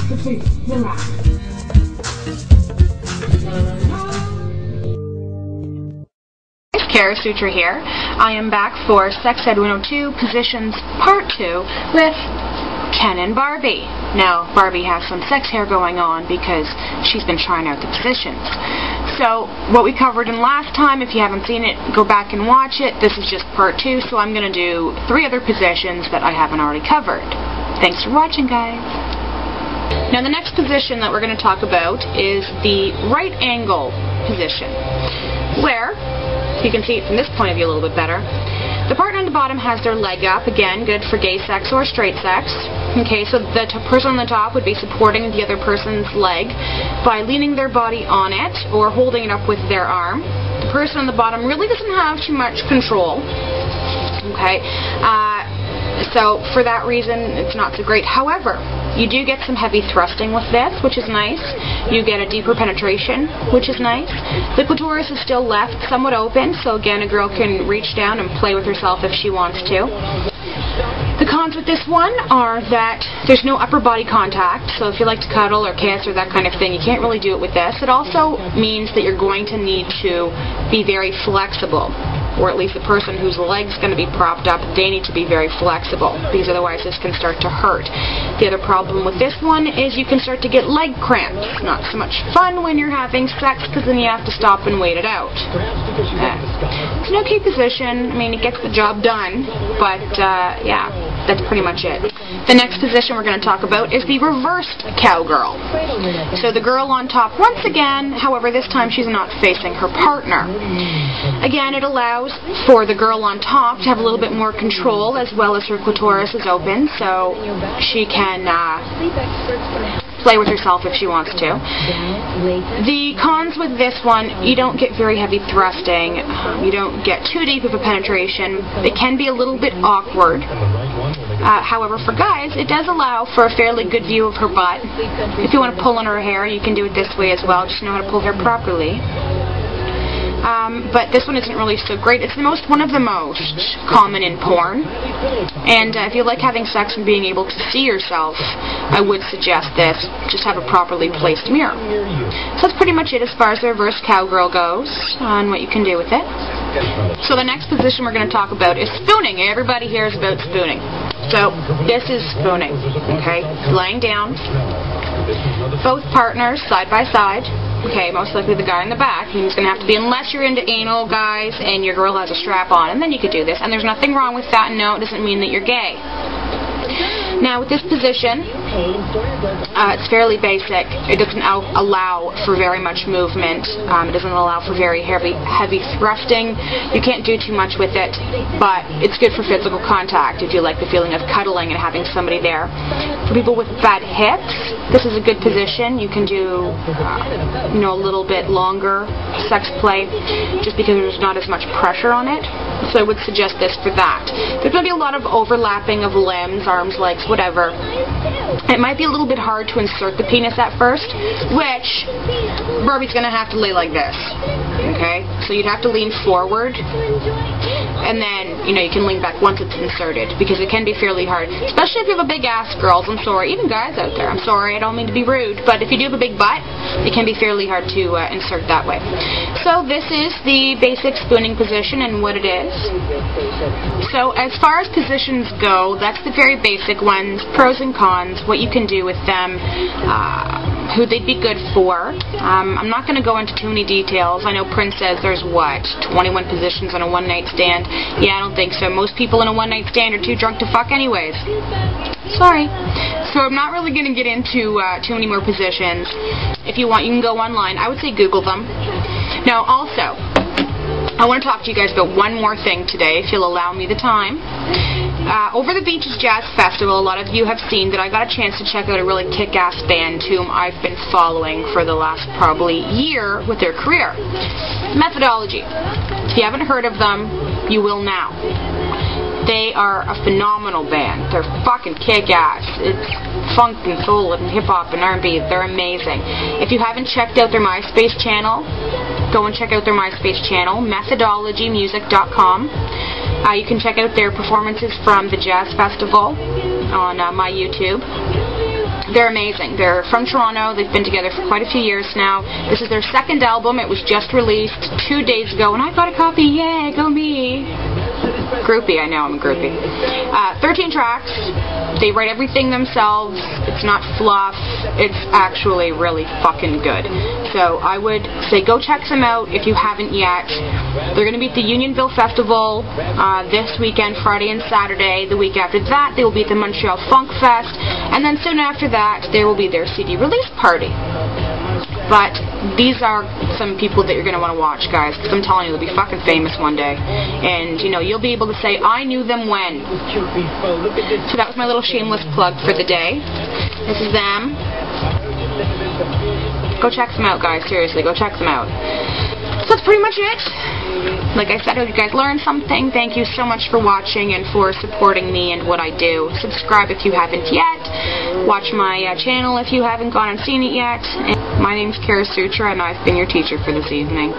Kara Sutra here. I am back for Sex Ed 102 Positions Part 2 with Ken and Barbie. Now, Barbie has some sex hair going on because she's been trying out the positions. So, what we covered in last time, if you haven't seen it, go back and watch it. This is just Part 2, so I'm going to do 3 other positions that I haven't already covered. Thanks for watching, guys. Now, the next position that we're going to talk about is the right angle position, where you can see it from this point of view a little bit better. The partner on the bottom has their leg up, again, good for gay sex or straight sex. Okay, so the person on the top would be supporting the other person's leg by leaning their body on it or holding it up with their arm. The person on the bottom really doesn't have too much control. Okay, so for that reason, it's not so great. However, you do get some heavy thrusting with this, which is nice. You get a deeper penetration, which is nice. The clitoris is still left somewhat open, so again, a girl can reach down and play with herself if she wants to. The cons with this one are that there's no upper body contact, so if you like to cuddle or kiss or that kind of thing, you can't really do it with this. It also means that you're going to need to be very flexible, or at least the person whose leg's going to be propped up, they need to be very flexible, because otherwise this can start to hurt. The other problem with this one is you can start to get leg cramps. Not so much fun when you're having sex, because then you have to stop and wait it out. It's an okay position. I mean, it gets the job done, but yeah, that's pretty much it. The next position we're going to talk about is the reversed cowgirl. So the girl on top, once again, however, this time she's not facing her partner. Again, it allows for the girl on top to have a little bit more control, as well as her clitoris is open, so she can play with herself if she wants to. The cons with this one, you don't get very heavy thrusting, you don't get too deep of a penetration, it can be a little bit awkward. However, for guys, it does allow for a fairly good view of her butt. If you want to pull on her hair, you can do it this way as well, just know how to pull hair properly. But this one isn't really so great. It's one of the most common in porn. And if you like having sex and being able to see yourself, I would suggest this. Just have a properly placed mirror. So that's pretty much it as far as the reverse cowgirl goes on what you can do with it. So the next position we're going to talk about is spooning. Everybody hears about spooning. So this is spooning. Okay, laying down, both partners side by side. Okay, most likely the guy in the back. He's going to have to be, unless you're into anal, guys, and your girl has a strap on, and then you could do this. And there's nothing wrong with that, and no, it doesn't mean that you're gay. Now, with this position, it's fairly basic. It doesn't allow for very much movement. It doesn't allow for very heavy thrusting. You can't do too much with it, but it's good for physical contact if you like the feeling of cuddling and having somebody there. For people with bad hips, this is a good position. You can do, you know, a little bit longer sex play just because there's not as much pressure on it. So I would suggest this for that. There's going to be a lot of overlapping of limbs, arms, legs, whatever. It might be a little bit hard to insert the penis at first, which Barbie's going to have to lay like this. Okay? So you'd have to lean forward, and then, you know, you can lean back once it's inserted, because it can be fairly hard, especially if you have a big ass, girls. I'm sorry, even guys out there. I'm sorry, I don't mean to be rude, but if you do have a big butt, it can be fairly hard to insert that way. So this is the basic spooning position and what it is. So as far as positions go, that's the very basic ones, pros and cons, what you can do with them, who they'd be good for. I'm not going to go into too many details. I know Prince says there's, what, 21 positions on a one-night stand? Yeah, I don't think so. Most people in a one-night stand are too drunk to fuck anyways. Sorry. So I'm not really going to get into too many more positions. If you want, you can go online. I would say Google them. Now, also, I want to talk to you guys about one more thing today, if you'll allow me the time. Over the Beaches Jazz Festival, a lot of you have seen that I got a chance to check out a really kick-ass band whom I've been following for the last probably year with their career. Methodology. If you haven't heard of them, you will now. They are a phenomenal band. They're fucking kick-ass. It's funk and soul and hip-hop and R&B. They're amazing. If you haven't checked out their MySpace channel, go and check out their MySpace channel, methodologymusic.com. You can check out their performances from the Jazz Festival on my YouTube. They're amazing. They're from Toronto. They've been together for quite a few years now. This is their second album. It was just released 2 days ago, and I got a copy. Yay, go me. Groupie, I know, I'm a groupie. 13 tracks. They write everything themselves. It's not fluff. It's actually really fucking good. So I would say go check them out if you haven't yet. They're going to be at the Unionville Festival this weekend, Friday and Saturday. The week after that, they will be at the Montreal Funk Fest. And then soon after that, there will be their CD release party. But these are some people that you're going to want to watch, guys, because I'm telling you, they'll be fucking famous one day. And, you know, you'll be able to say, I knew them when. So that was my little shameless plug for the day. This is them. Go check them out, guys. Seriously, go check them out. So that's pretty much it. Like I said, I hope you guys learned something. Thank you so much for watching and for supporting me and what I do. Subscribe if you haven't yet. Watch my channel if you haven't gone and seen it yet. And my name's Kara Sutra, and I've been your teacher for this evening.